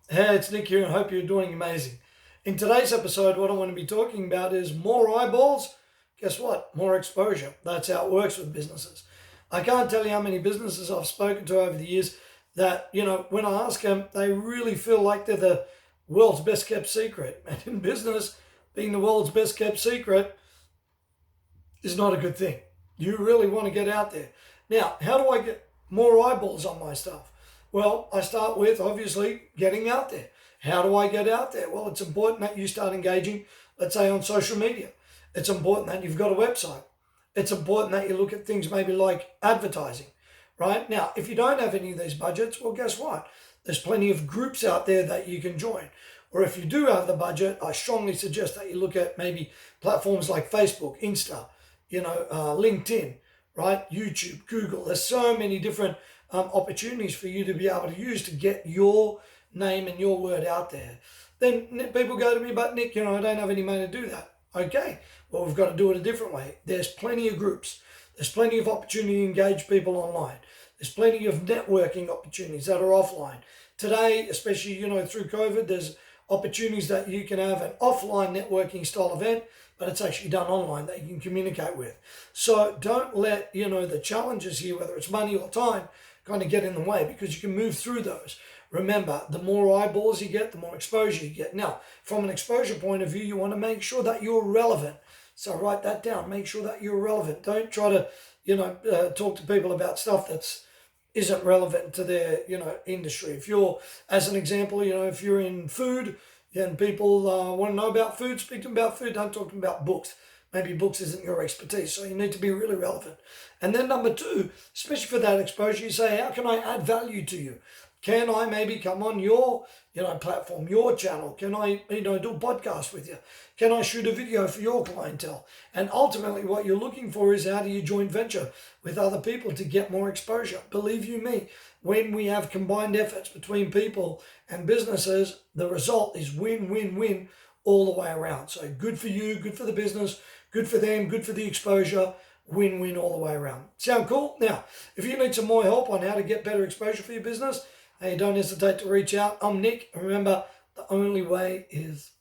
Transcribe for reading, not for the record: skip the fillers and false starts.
Hey, it's Nick here and hope you're doing amazing. In today's episode, what I want to be talking about is more eyeballs. Guess what? More exposure. That's how it works with businesses. I can't tell you how many businesses I've spoken to over the years that, when I ask them, they really feel like they're the world's best kept secret. And in business, being the world's best kept secret is not a good thing. You really want to get out there. Now, how do I get more eyeballs on my stuff? Well, I start with obviously getting out there. How do I get out there? Well, it's important that you start engaging, let's say on social media. It's important that you've got a website. It's important that you look at things maybe like advertising, right? Now, if you don't have any of these budgets, well, guess what? There's plenty of groups out there that you can join. Or if you do have the budget, I strongly suggest that you look at maybe platforms like Facebook, Insta, LinkedIn, right? YouTube, Google. There's so many different opportunities for you to be able to use to get your name and your word out there. Then people go to me, but Nick, I don't have any money to do that. Okay, well, we've got to do it a different way. There's plenty of groups. There's plenty of opportunity to engage people online. There's plenty of networking opportunities that are offline. Today, especially, through COVID, there's opportunities that you can have an offline networking style event, but it's actually done online that you can communicate with. So don't let, the challenges here, whether it's money or time, kind of get in the way, because you can move through those. Remember, the more eyeballs you get, the more exposure you get. Now, from an exposure point of view, you want to make sure that you're relevant. So write that down. Make sure that you're relevant. Don't try to, talk to people about stuff that's isn't relevant to their, industry. If you're, as an example, if you're in food and people want to know about food, speak to them about food. Don't talk to them about books. Maybe books isn't your expertise, so you need to be really relevant. And then number two, especially for that exposure, you say, how can I add value to you? Can I maybe come on your, platform, your channel? Can I, do a podcast with you? Can I shoot a video for your clientele? And ultimately, what you're looking for is how do you joint venture with other people to get more exposure? Believe you me, when we have combined efforts between people and businesses, the result is win, win, win all the way around. So good for you, good for the business, good for them, good for the exposure. Win-win all the way around. Sound cool? Now, if you need some more help on how to get better exposure for your business, hey, don't hesitate to reach out. I'm Nick. And remember, the only way is